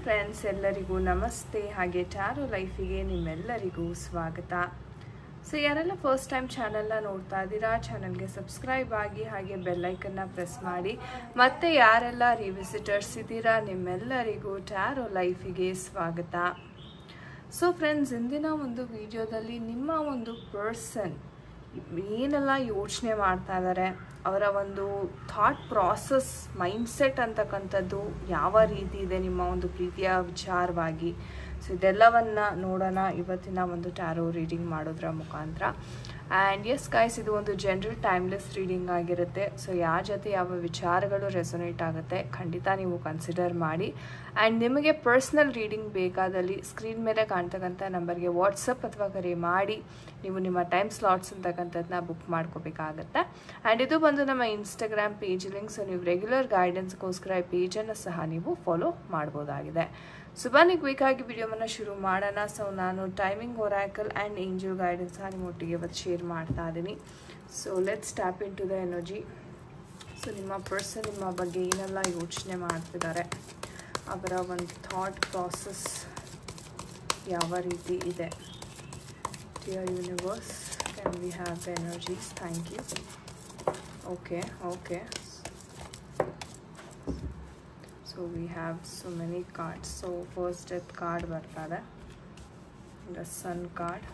Friends, ಎಲ್ಲರಿಗೂ ನಮಸ್ತೆ. ಹಾಗೆ ಟ್ಯಾರೋ ಲೈಫಿಗೆ ನಿಮ್ಮೆಲ್ಲರಿಗೂ ಸ್ವಾಗತ. ಸೊ ಯಾರೆಲ್ಲ ಫಸ್ಟ್ ಟೈಮ್ ಚಾನೆಲ್ನ ನೋಡ್ತಾ ಇದ್ದೀರಾ, ಚಾನಲ್ಗೆ ಸಬ್ಸ್ಕ್ರೈಬ್ ಆಗಿ ಹಾಗೆ ಬೆಲ್ಲೈಕನ್ನ ಪ್ರೆಸ್ ಮಾಡಿ. ಮತ್ತು ಯಾರೆಲ್ಲ ರಿವಿಸಿಟರ್ಸ್ ಇದ್ದೀರಾ ನಿಮ್ಮೆಲ್ಲರಿಗೂ ಟ್ಯಾರೋ ಲೈಫಿಗೆ ಸ್ವಾಗತ. ಸೊ ಫ್ರೆಂಡ್ಸ್, ಇಂದಿನ ಒಂದು ವಿಡಿಯೋದಲ್ಲಿ ನಿಮ್ಮ ಒಂದು ಪರ್ಸನ್ ಏನೆಲ್ಲ ಯೋಚನೆ ಮಾಡ್ತಾ ಇದ್ದಾರೆ, ಅವರ ಒಂದು ಥಾಟ್ ಪ್ರಾಸೆಸ್, ಮೈಂಡ್ಸೆಟ್ ಅಂತಕ್ಕಂಥದ್ದು ಯಾವ ರೀತಿ ಇದೆ ನಿಮ್ಮ ಒಂದು ಪ್ರೀತಿಯ ವಿಚಾರವಾಗಿ, ಸೊ ಇದೆಲ್ಲವನ್ನ ನೋಡೋಣ ಇವತ್ತಿನ ಒಂದು ಟ್ಯಾರೋ ರೀಡಿಂಗ್ ಮಾಡೋದ್ರ ಮುಖಾಂತರ. ಆ್ಯಂಡ್ ಎಸ್ ಗೈಸ್, ಇದು ಒಂದು ಜನರಲ್ ಟೈಮ್ಲೆಸ್ ರೀಡಿಂಗ್ ಆಗಿರುತ್ತೆ. ಸೊ ಯಾರ ಜೊತೆ ಯಾವ ವಿಚಾರಗಳು ರೆಸೊನೇಟ್ ಆಗುತ್ತೆ ಖಂಡಿತ ನೀವು ಕನ್ಸಿಡರ್ ಮಾಡಿ. ಆ್ಯಂಡ್ ನಿಮಗೆ ಪರ್ಸ್ನಲ್ ರೀಡಿಂಗ್ ಬೇಕಾದಲ್ಲಿ ಸ್ಕ್ರೀನ್ ಮೇಲೆ ಕಾಣ್ತಕ್ಕಂಥ ನಂಬರ್ಗೆ ವಾಟ್ಸಪ್ ಅಥವಾ ಕರೆ ಮಾಡಿ ನೀವು ನಿಮ್ಮ ಟೈಮ್ ಸ್ಲಾಟ್ಸ್ ಅಂತಕ್ಕಂಥದ್ದನ್ನ ಬುಕ್ ಮಾಡ್ಕೋಬೇಕಾಗತ್ತೆ. ಆ್ಯಂಡ್ ಇದು ಬಂದು ನಮ್ಮ ಇನ್ಸ್ಟಾಗ್ರಾಮ್ ಪೇಜ್ ಲಿಂಕ್. ಸೊ ನೀವು ರೆಗ್ಯುಲರ್ ಗೈಡೆನ್ಸ್ಗೋಸ್ಕರ ಈ ಪೇಜನ್ನು ಸಹ ನೀವು ಫಾಲೋ ಮಾಡ್ಬೋದಾಗಿದೆ. ಸೊ ಬನ್ನಿ ಕ್ವಿಕ್ಕಾಗಿ ವಿಡಿಯೋವನ್ನು ಶುರು ಮಾಡೋಣ. ಸೊ ನಾನು timing oracle and angel guidance ಸಹ ನಿಮ್ಮೊಟ್ಟಿಗೆ ಇವತ್ತು ಶೇರ್ ಮಾಡ್ತಾ ಇದ್ದೀನಿ. So let's tap into the energy. So ನಿಮ್ಮ ಪರ್ಸನ್ ನಿಮ್ಮ ಬಗ್ಗೆ ಏನೆಲ್ಲ ಯೋಚನೆ ಮಾಡ್ತಿದ್ದಾರೆ, ಅವರ ಒಂದು ಥಾಟ್ ಪ್ರಾಸೆಸ್ ಯಾವ ರೀತಿ ಇದೆ. Dear universe, can we have the energies? Thank you. Okay. So we have so many cards. So first death card bartade, the sun card.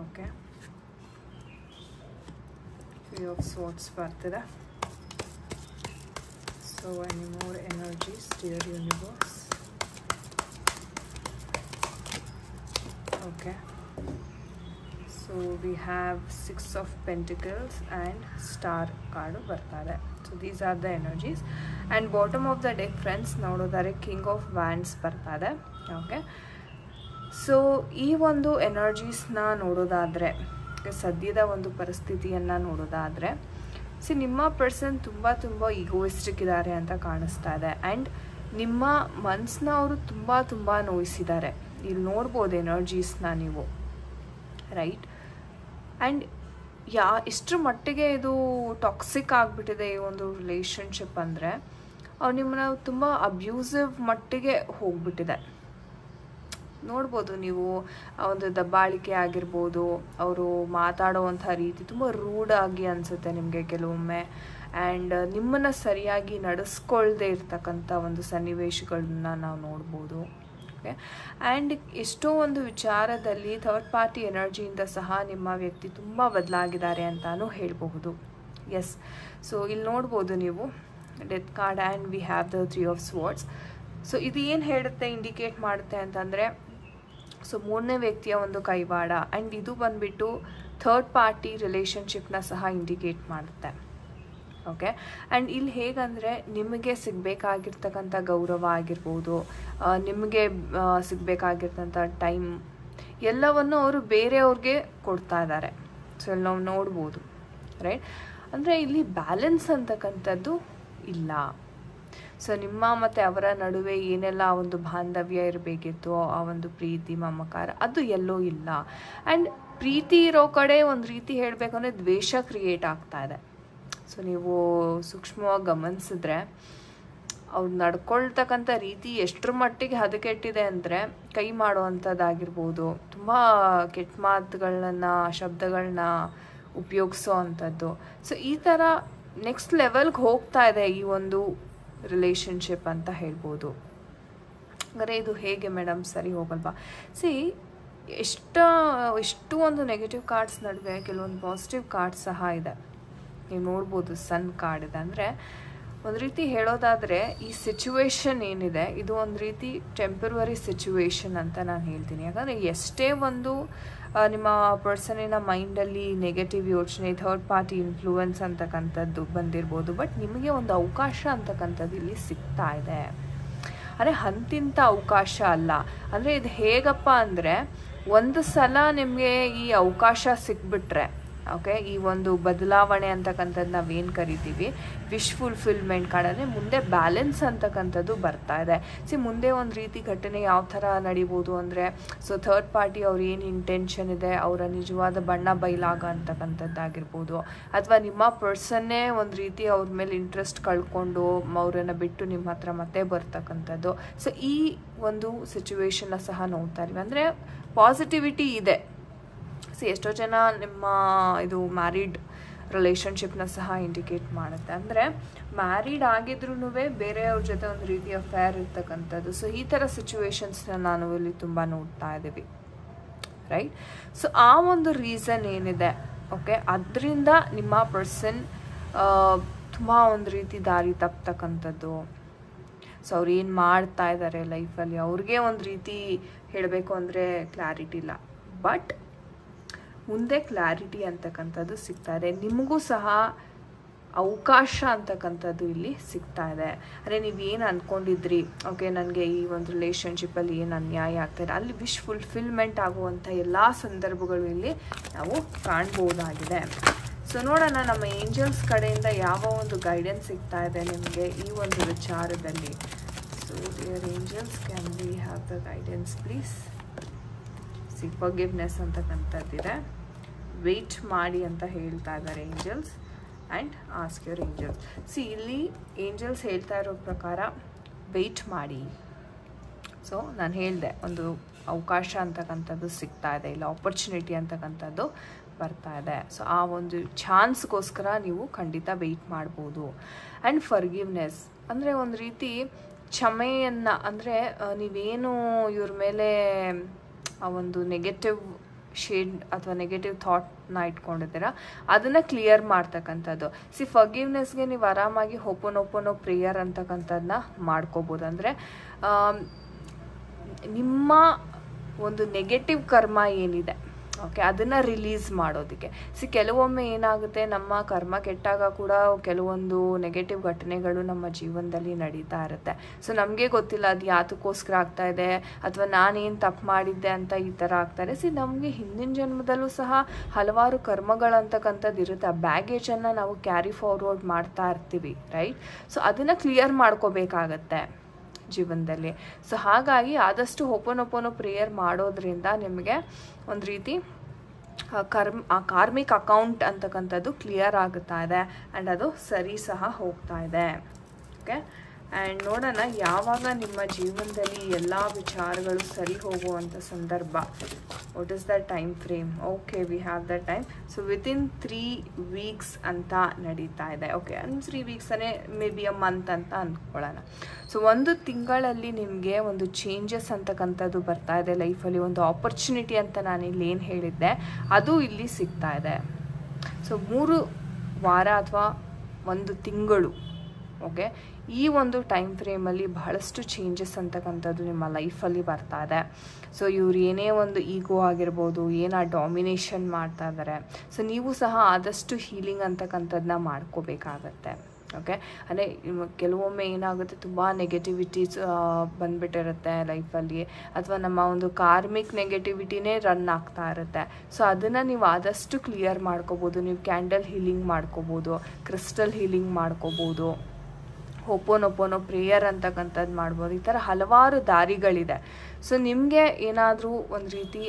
Okay, Three of Swords bartide. So any more energies, dear universe? Okay, so we have Six of Pentacles and Star card bartade. So these are the energies. And bottom of the deck friends ನೋಡೋದಾರೆ king of wands ಬರ್ತದೆ. Okay, so ಈ ಒಂದು ಎನರ್ಜೀಸ್ನ ನೋಡೋದಾದರೆ, ಸದ್ಯದ ಒಂದು ಪರಿಸ್ಥಿತಿಯನ್ನು ನೋಡೋದಾದರೆ, ನಿಮ್ಮ ಪರ್ಸನ್ ತುಂಬ ಈಗೋಯಿಸ್ಟಿಕ್ ಇದ್ದಾರೆ ಅಂತ ಕಾಣಿಸ್ತಾ ಇದೆ. ಆ್ಯಂಡ್ ನಿಮ್ಮ ಮನಸ್ಸನ್ನ ಅವರು ತುಂಬ ನೋಯಿಸಿದ್ದಾರೆ. ಇಲ್ಲಿ ನೋಡ್ಬೋದು ಎನರ್ಜೀಸ್ನ ನೀವು, ರೈಟ್? ಆ್ಯಂಡ್ ಇಷ್ಟರ ಮಟ್ಟಿಗೆ ಇದು ಟಾಕ್ಸಿಕ್ ಆಗಿಬಿಟ್ಟಿದೆ ಈ ಒಂದು ರಿಲೇಷನ್ಶಿಪ್ ಅಂದರೆ, ಅವ್ರು ನಿಮ್ಮನ್ನ ತುಂಬ ಅಬ್ಯೂಸಿವ್ ಮಟ್ಟಿಗೆ ಹೋಗ್ಬಿಟ್ಟಿದೆ. ನೋಡ್ಬೋದು ನೀವು, ಒಂದು ದಬ್ಬಾಳಿಕೆ ಆಗಿರ್ಬೋದು, ಅವರು ಮಾತಾಡೋವಂಥ ರೀತಿ ತುಂಬ ರೂಡಾಗಿ ಅನಿಸುತ್ತೆ ನಿಮಗೆ ಕೆಲವೊಮ್ಮೆ. ಆ್ಯಂಡ್ ನಿಮ್ಮನ್ನು ಸರಿಯಾಗಿ ನಡೆಸ್ಕೊಳ್ದೇ ಇರ್ತಕ್ಕಂಥ ಒಂದು ಸನ್ನಿವೇಶಗಳನ್ನ ನಾವು ನೋಡ್ಬೋದು. ಆ್ಯಂಡ್ ಎಷ್ಟೋ ಒಂದು ವಿಚಾರದಲ್ಲಿ ಥರ್ಡ್ ಪಾರ್ಟಿ ಎನರ್ಜಿಯಿಂದ ಸಹ ನಿಮ್ಮ ವ್ಯಕ್ತಿ ತುಂಬ ಬದಲಾಗಿದ್ದಾರೆ ಅಂತಾನೂ ಹೇಳಬಹುದು. ಎಸ್, ಸೊ ಇಲ್ಲಿ ನೋಡ್ಬೋದು ನೀವು death card and we have the three of swords. So ಇದು ಏನು ಹೇಳುತ್ತೆ, ಇಂಡಿಕೇಟ್ ಮಾಡುತ್ತೆ ಅಂತಂದರೆ, ಸೊ ಮೂರನೇ ವ್ಯಕ್ತಿಯ ಒಂದು ಕೈವಾಡ. ಆ್ಯಂಡ್ ಇದು ಬಂದುಬಿಟ್ಟು ಥರ್ಡ್ ಪಾರ್ಟಿ ರಿಲೇಷನ್ಶಿಪ್ನ ಸಹ ಇಂಡಿಕೇಟ್ ಮಾಡುತ್ತೆ. ಓಕೆ, ಆ್ಯಂಡ್ ಇಲ್ಲಿ ಹೇಗಂದರೆ, ನಿಮಗೆ ಸಿಗಬೇಕಾಗಿರ್ತಕ್ಕಂಥ ಗೌರವ ಆಗಿರ್ಬೋದು, ನಿಮಗೆ ಸಿಗಬೇಕಾಗಿರ್ತಂಥ ಟೈಮ್ ಎಲ್ಲವನ್ನು ಅವರು ಬೇರೆಯವ್ರಿಗೆ ಕೊಡ್ತಾ ಇದ್ದಾರೆ. ಸೊ ಇಲ್ಲಿ ನಾವು ನೋಡ್ಬೋದು, ರೈಟ್? ಅಂದರೆ ಇಲ್ಲಿ ಬ್ಯಾಲೆನ್ಸ್ ಅಂತಕ್ಕಂಥದ್ದು ಇಲ್ಲ. ಸೊ ನಿಮ್ಮ ಮತ್ತು ಅವರ ನಡುವೆ ಏನೆಲ್ಲ ಒಂದು ಬಾಂಧವ್ಯ ಇರಬೇಕಿತ್ತು, ಆ ಒಂದು ಪ್ರೀತಿ ಮಮಕಾರ, ಅದು ಎಲ್ಲೋ ಇಲ್ಲ. ಆ್ಯಂಡ್ ಪ್ರೀತಿ ಇರೋ ಕಡೆ ಒಂದು ರೀತಿ ಹೇಳಬೇಕು ಅಂದರೆ ದ್ವೇಷ ಕ್ರಿಯೇಟ್ ಆಗ್ತಾ ಇದೆ. ಸೊ ನೀವು ಸೂಕ್ಷ್ಮವಾಗಿ ಗಮನಿಸಿದ್ರೆ ಅವ್ರು ನಡ್ಕೊಳ್ತಕ್ಕಂಥ ರೀತಿ ಎಷ್ಟರ ಮಟ್ಟಿಗೆ ಹದಗೆಟ್ಟಿದೆ ಅಂದರೆ, ಕೈ ಮಾಡುವಂಥದ್ದಾಗಿರ್ಬೋದು, ತುಂಬ ಕೆಟ್ಟ ಮಾತುಗಳನ್ನ, ಶಬ್ದಗಳನ್ನ ಉಪಯೋಗಿಸೋ ಅಂಥದ್ದು. ಸೊ ಈ ಥರ ನೆಕ್ಸ್ಟ್ ಲೆವೆಲ್ಗೆ ಹೋಗ್ತಾ ಇದೆ ಈ ಒಂದು ರಿಲೇಷನ್ಶಿಪ್ ಅಂತ ಹೇಳ್ಬೋದು. ಅಂದರೆ ಇದು ಹೇಗೆ ಮೇಡಮ್, ಸರಿ ಹೋಗಲ್ವಾ? ಎಷ್ಟು ಒಂದು ನೆಗೆಟಿವ್ ಕಾರ್ಡ್ಸ್ ನಡುವೆ ಕೆಲವೊಂದು ಪಾಸಿಟಿವ್ ಕಾರ್ಡ್ಸ್ ಸಹ ಇದೆ. ನೀವು ನೋಡ್ಬೋದು ಸನ್ ಕಾರ್ಡ್ ಇದೆ. ಅಂದರೆ ಒಂದು ರೀತಿ ಹೇಳೋದಾದರೆ, ಈ ಸಿಚುವೇಶನ್ ಏನಿದೆ ಇದು ಒಂದು ರೀತಿ ಟೆಂಪರರಿ ಸಿಚುವೇಶನ್ ಅಂತ ನಾನು ಹೇಳ್ತೀನಿ. ಯಾಕಂದರೆ ಎಷ್ಟೇ ಒಂದು ನಿಮ್ಮ ಪರ್ಸನಿನ ಮೈಂಡಲ್ಲಿ ನೆಗೆಟಿವ್ ಯೋಚನೆ, ಥರ್ಡ್ ಪಾರ್ಟಿ ಇನ್ಫ್ಲೂಯೆನ್ಸ್ ಅಂತಕ್ಕಂಥದ್ದು ಬಂದಿರ್ಬೋದು, ಬಟ್ ನಿಮಗೆ ಒಂದು ಅವಕಾಶ ಅಂತಕ್ಕಂಥದ್ದು ಇಲ್ಲಿ ಸಿಗ್ತಾ ಇದೆ. ಅಂದರೆ ಅಂತಿಂಥ ಅವಕಾಶ ಅಲ್ಲ. ಅಂದರೆ ಇದು ಹೇಗಪ್ಪ ಅಂದರೆ, ಒಂದು ಸಲ ನಿಮಗೆ ಈ ಅವಕಾಶ ಸಿಕ್ಬಿಟ್ರೆ ಓಕೆ, ಈ ಒಂದು ಬದಲಾವಣೆ ಅಂತಕ್ಕಂಥದ್ದು ನಾವೇನು ಕರಿತೀವಿ ವಿಶ್ ಫುಲ್ಫಿಲ್ಮೆಂಟ್ ಕಾರ್ಡಲ್ಲಿ ಮುಂದೆ ಬ್ಯಾಲೆನ್ಸ್ ಅಂತಕ್ಕಂಥದ್ದು ಬರ್ತಾ ಇದೆ. ಮುಂದೆ ಒಂದು ರೀತಿ ಘಟನೆ ಯಾವ ಥರ ನಡಿಬೋದು ಅಂದರೆ, ಸೊ ಥರ್ಡ್ ಪಾರ್ಟಿ ಅವ್ರ ಏನು ಇಂಟೆನ್ಷನ್ ಇದೆ, ಅವರ ನಿಜವಾದ ಬಣ್ಣ ಬಯಲಾಗ ಅಂತಕ್ಕಂಥದ್ದಾಗಿರ್ಬೋದು, ಅಥವಾ ನಿಮ್ಮ ಪರ್ಸನ್ನೇ ಒಂದು ರೀತಿ ಅವ್ರ ಮೇಲೆ ಇಂಟ್ರೆಸ್ಟ್ ಕಳ್ಕೊಂಡು ಅವರನ್ನು ಬಿಟ್ಟು ನಿಮ್ಮ ಹತ್ರ ಮತ್ತೆ ಬರ್ತಕ್ಕಂಥದ್ದು. ಸೊ ಈ ಒಂದು ಸಿಚುವೇಶನ್ನ ಸಹ ನೋಡ್ತಾ ಇದ್ದೀವಿ. ಅಂದರೆ ಪಾಸಿಟಿವಿಟಿ ಇದೆ. ಎಷ್ಟೋ ಜನ ನಿಮ್ಮ ಇದು ಮ್ಯಾರಿಡ್ ರಿಲೇಷನ್ಶಿಪ್ನ ಸಹ ಇಂಡಿಕೇಟ್ ಮಾಡುತ್ತೆ. ಅಂದರೆ ಮ್ಯಾರಿಡ್ ಆಗಿದ್ರೂ ಬೇರೆಯವ್ರ ಜೊತೆ ಒಂದು ರೀತಿ ಅಫೇರ್ ಇರ್ತಕ್ಕಂಥದ್ದು. ಸೊ ಈ ಥರ ಸಿಚುವೇಶನ್ಸ್ನ ನಾನು ಇಲ್ಲಿ ತುಂಬ ನೋಡ್ತಾ ಇದ್ದೀವಿ, ರೈಟ್. ಸೊ ಆ ಒಂದು ರೀಸನ್ ಏನಿದೆ, ಓಕೆ, ಅದರಿಂದ ನಿಮ್ಮ ಪರ್ಸನ್ ತುಂಬ ಒಂದು ರೀತಿ ದಾರಿ ತಪ್ಪತಕ್ಕಂಥದ್ದು. ಸೊ ಅವ್ರು ಏನು ಮಾಡ್ತಾ ಇದ್ದಾರೆ ಲೈಫಲ್ಲಿ ಅವ್ರಿಗೆ ಒಂದು ರೀತಿ ಹೇಳಬೇಕು ಅಂದರೆ ಕ್ಲಾರಿಟಿ ಇಲ್ಲ. ಬಟ್ ಮುಂದೆ ಕ್ಲಾರಿಟಿ ಅಂತಕ್ಕಂಥದ್ದು ಸಿಗ್ತಾ ಇದೆ. ನಿಮಗೂ ಸಹ ಅವಕಾಶ ಅಂತಕ್ಕಂಥದ್ದು ಇಲ್ಲಿ ಸಿಗ್ತಾ ಇದೆ. ಅಂದರೆ ನೀವೇನು ಅಂದ್ಕೊಂಡಿದ್ರಿ, ಓಕೆ ನನಗೆ ಈ ಒಂದು ರಿಲೇಷನ್ಶಿಪ್ಪಲ್ಲಿ ಏನು ಅನ್ಯಾಯ ಆಗ್ತಾಯಿದೆ, ಅಲ್ಲಿ ವಿಶ್ ಫುಲ್ಫಿಲ್ಮೆಂಟ್ ಆಗುವಂಥ ಎಲ್ಲ ಸಂದರ್ಭಗಳು ಇಲ್ಲಿ ನಾವು ಕಾಣ್ಬೋದಾಗಿದೆ. ಸೊ ನೋಡೋಣ ನಮ್ಮ ಏಂಜಲ್ಸ್ ಕಡೆಯಿಂದ ಯಾವ ಒಂದು ಗೈಡೆನ್ಸ್ ಸಿಗ್ತಾ ಇದೆ ನಿಮಗೆ ಈ ಒಂದು ವಿಚಾರದಲ್ಲಿ. So dear angels, can we have the guidance please? Forgiveness ಅಂತಕ್ಕಂಥದ್ದಿದೆ, ವೆಯ್ಟ್ ಮಾಡಿ ಅಂತ ಹೇಳ್ತಾ ಇದ್ದಾರೆ angels. And ask your angels. ಇಲ್ಲಿ ಏಂಜಲ್ಸ್ ಹೇಳ್ತಾ ಇರೋ ಪ್ರಕಾರ ವೆಯ್ಟ್ ಮಾಡಿ. ಸೊ ನಾನು ಹೇಳಿದೆ, ಒಂದು ಅವಕಾಶ ಅಂತಕ್ಕಂಥದ್ದು ಸಿಗ್ತಾ ಇದೆ, ಇಲ್ಲ ಆಪರ್ಚುನಿಟಿ ಅಂತಕ್ಕಂಥದ್ದು ಬರ್ತಾ ಇದೆ. ಸೊ ಆ ಒಂದು ಚಾನ್ಸ್ಗೋಸ್ಕರ ನೀವು ಖಂಡಿತ ವೆಯ್ಟ್ ಮಾಡ್ಬೋದು. ಆ್ಯಂಡ್ ಫರ್ಗಿವ್ನೆಸ್ ಅಂದರೆ ಒಂದು ರೀತಿ ಕ್ಷಮೆಯನ್ನು, ಅಂದರೆ ನೀವೇನು ಇವ್ರ ಮೇಲೆ ಆ ಒಂದು ನೆಗೆಟಿವ್ ಶೇಡ್ ಅಥವಾ ನೆಗೆಟಿವ್ ಥಾಟ್ನ ಇಟ್ಕೊಂಡಿದ್ದೀರಾ ಅದನ್ನು ಕ್ಲಿಯರ್ ಮಾಡ್ತಕ್ಕಂಥದ್ದು. ಫರ್ಗಿವ್ನೆಸ್ಗೆ ನೀವು ಆರಾಮಾಗಿ ಹೋಪೋನೋ ಪ್ರೇಯರ್ ಅಂತಕ್ಕಂಥದ್ದನ್ನ ಮಾಡ್ಕೋಬೋದು. ಅಂದರೆ ನಿಮ್ಮ ಒಂದು ನೆಗೆಟಿವ್ ಕರ್ಮ ಏನಿದೆ, ಓಕೆ, ಅದನ್ನು ರಿಲೀಸ್ ಮಾಡೋದಕ್ಕೆ. ಕೆಲವೊಮ್ಮೆ ಏನಾಗುತ್ತೆ, ನಮ್ಮ ಕರ್ಮ ಕೆಟ್ಟಾಗ ಕೂಡ ಕೆಲವೊಂದು ನೆಗೆಟಿವ್ ಘಟನೆಗಳು ನಮ್ಮ ಜೀವನದಲ್ಲಿ ನಡೀತಾ ಇರುತ್ತೆ. ಸೊ ನಮಗೆ ಗೊತ್ತಿಲ್ಲ ಅದು ಯಾತಕ್ಕೋಸ್ಕರ ಆಗ್ತಾ ಇದೆ, ಅಥವಾ ನಾನೇನು ತಪ್ಪು ಮಾಡಿದ್ದೆ ಅಂತ ಈ ಥರ ಆಗ್ತಾರೆ. ನಮಗೆ ಹಿಂದಿನ ಜನ್ಮದಲ್ಲೂ ಸಹ ಹಲವಾರು ಕರ್ಮಗಳಂತಕ್ಕಂಥದ್ದು ಇರುತ್ತೆ. ಆ ಬ್ಯಾಗೇಜನ್ನು ನಾವು ಕ್ಯಾರಿ ಫಾರ್ವರ್ಡ್ ಮಾಡ್ತಾ ಇರ್ತೀವಿ, ರೈಟ್. ಸೊ ಅದನ್ನು ಕ್ಲಿಯರ್ ಮಾಡ್ಕೋಬೇಕಾಗತ್ತೆ ಜೀವನದಲ್ಲಿ. ಸೊ ಹಾಗಾಗಿ ಆದಷ್ಟು ಹೋಪೋನೋಪೋನೋ ಪ್ರೇಯರ್ ಮಾಡೋದ್ರಿಂದ ನಿಮಗೆ ಒಂದು ರೀತಿ ಕಾರ್ಮಿಕ್ ಅಕೌಂಟ್ ಅಂತಕ್ಕಂಥದ್ದು ಕ್ಲಿಯರ್ ಆಗುತ್ತಾ ಇದೆ. ಆ್ಯಂಡ್ ಅದು ಸರಿ ಸಹ ಹೋಗ್ತಾ ಇದೆ, ಓಕೆ. ಆ್ಯಂಡ್ ನೋಡೋಣ ಯಾವಾಗ ನಿಮ್ಮ ಜೀವನದಲ್ಲಿ ಎಲ್ಲ ವಿಚಾರಗಳು ಸರಿ ಹೋಗುವಂಥ ಸಂದರ್ಭ. What is the time frame? Okay, V have the time. So within 3 weeks ಅಂತ ನಡೀತಾ ಇದೆ, okay. 3 weeks may be a month ಅಂತ ಅಂದ್ಕೊಳ್ಳೋಣ. ಸೊ 1 ತಿಂಗಳಲ್ಲಿ ನಿಮಗೆ ಒಂದು ಚೇಂಜಸ್ ಅಂತಕ್ಕಂಥದ್ದು ಬರ್ತಾ ಇದೆ ಲೈಫಲ್ಲಿ. ಒಂದು ಆಪರ್ಚುನಿಟಿ ಅಂತ ನಾನು ಇಲ್ಲಿ ಏನು ಹೇಳಿದ್ದೆ ಅದು ಇಲ್ಲಿ ಸಿಗ್ತಾ ಇದೆ. ಸೊ 3 ವಾರ ಅಥವಾ 1 ತಿಂಗಳು, ಓಕೆ, ಈ ಒಂದು ಟೈಮ್ ಫ್ರೇಮಲ್ಲಿ ಬಹಳಷ್ಟು ಚೇಂಜಸ್ ಅಂತಕ್ಕಂಥದ್ದು ನಿಮ್ಮ ಲೈಫಲ್ಲಿ ಬರ್ತಾ ಇದೆ. ಸೊ ಇವ್ರು ಏನೇ ಒಂದು ಈಗೋ ಆಗಿರ್ಬೋದು, ಏನೋ ಡಾಮಿನೇಷನ್ ಮಾಡ್ತಾ ಇದ್ದಾರೆ. ಸೊ ನೀವು ಸಹ ಆದಷ್ಟು ಹೀಲಿಂಗ್ ಅಂತಕ್ಕಂಥದ್ದನ್ನ ಮಾಡ್ಕೋಬೇಕಾಗತ್ತೆ, ಓಕೆ. ಅಂದರೆ ಕೆಲವೊಮ್ಮೆ ಏನಾಗುತ್ತೆ, ತುಂಬ ನೆಗೆಟಿವಿಟೀಸ್ ಬಂದುಬಿಟ್ಟಿರುತ್ತೆ ಲೈಫಲ್ಲಿ, ಅಥವಾ ನಮ್ಮ ಒಂದು ಕಾರ್ಮಿಕ್ ನೆಗೆಟಿವಿಟಿನೇ ರನ್ ಆಗ್ತಾ ಇರುತ್ತೆ. ಸೊ ಅದನ್ನು ನೀವು ಆದಷ್ಟು ಕ್ಲಿಯರ್ ಮಾಡ್ಕೋಬೋದು. ನೀವು ಕ್ಯಾಂಡಲ್ ಹೀಲಿಂಗ್ ಮಾಡ್ಕೋಬೋದು, ಕ್ರಿಸ್ಟಲ್ ಹೀಲಿಂಗ್ ಮಾಡ್ಕೋಬೋದು, ಹೋಪೋನೋಪೋನೋ ಪ್ರೇಯರ್ ಅಂತಕ್ಕಂಥದ್ದು ಮಾಡ್ಬೋದು. ಈ ಥರ ಹಲವಾರು ದಾರಿಗಳಿದೆ. ಸೊ ನಿಮಗೆ ಏನಾದರೂ ಒಂದು ರೀತಿ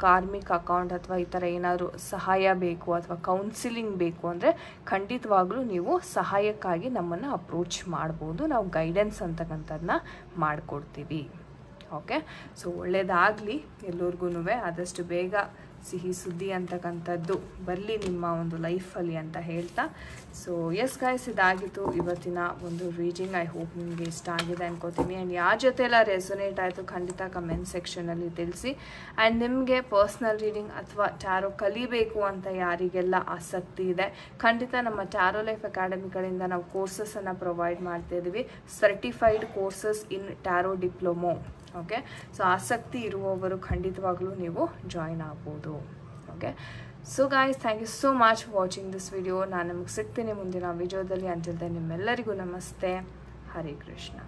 ಕಾರ್ಮಿಕ್ ಅಕೌಂಟ್ ಅಥವಾ ಈ ಥರ ಏನಾದರೂ ಸಹಾಯ ಬೇಕು ಅಥವಾ ಕೌನ್ಸಿಲಿಂಗ್ ಬೇಕು ಅಂದರೆ ಖಂಡಿತವಾಗ್ಲೂ ನೀವು ಸಹಾಯಕ್ಕಾಗಿ ನಮ್ಮನ್ನು ಅಪ್ರೋಚ್ ಮಾಡ್ಬೋದು. ನಾವು ಗೈಡೆನ್ಸ್ ಅಂತಕ್ಕಂಥದ್ದನ್ನ ಮಾಡಿಕೊಡ್ತೀವಿ, ಓಕೆ. ಸೊ ಒಳ್ಳೆಯದಾಗಲಿ ಎಲ್ರಿಗೂ. ಆದಷ್ಟು ಬೇಗ ಸಿಹಿ ಸುದ್ದಿ ಅಂತಕ್ಕಂಥದ್ದು ಬರಲಿ ನಿಮ್ಮ ಒಂದು ಲೈಫಲ್ಲಿ ಅಂತ ಹೇಳ್ತಾ. ಸೊ ಎಸ್ ಗಾಯ್ಸ್, ಇದಾಗಿತ್ತು ಇವತ್ತಿನ ಒಂದು ರೀಡಿಂಗ್. ಐ ಹೋಪ್ ನಿಮಗೆ ಇಷ್ಟ ಆಗಿದೆ ಅನ್ಕೋತೀನಿ. ಆ್ಯಂಡ್ ಯಾರ ಜೊತೆ ಎಲ್ಲ ರೆಸೊನೇಟ್ ಆಯಿತು ಖಂಡಿತ ಕಮೆಂಟ್ ಸೆಕ್ಷನಲ್ಲಿ ತಿಳಿಸಿ. ಆ್ಯಂಡ್ ನಿಮಗೆ ಪರ್ಸ್ನಲ್ ರೀಡಿಂಗ್ ಅಥವಾ ಟ್ಯಾರೋ ಕಲಿಬೇಕು ಅಂತ ಯಾರಿಗೆಲ್ಲ ಆಸಕ್ತಿ ಇದೆ, ಖಂಡಿತ ನಮ್ಮ ಟ್ಯಾರೋ ಲೈಫ್ ಅಕಾಡೆಮಿ ಕಡೆಯಿಂದ ನಾವು ಕೋರ್ಸಸನ್ನು ಪ್ರೊವೈಡ್ ಮಾಡ್ತಾಯಿದ್ದೀವಿ. Certified courses in tarot diploma, okay. So ಆಸಕ್ತಿ ಇರುವವರು ಖಂಡಿತವಾಗ್ಲೂ ನೀವು ಜಾಯಿನ್ ಆಗ್ಬೋದು, okay. So guys, thank you so much for watching this video. ನಾನು ನಿಮಗೆ ಸಿಗ್ತೀನಿ ಮುಂದಿನ ವಿಡಿಯೋದಲ್ಲಿ. ಅಂಟಿಲ್ ದೆನ್ ನಿಮ್ಮೆಲ್ಲರಿಗೂ ನಮಸ್ತೆ. ಹರೇ ಕೃಷ್ಣ.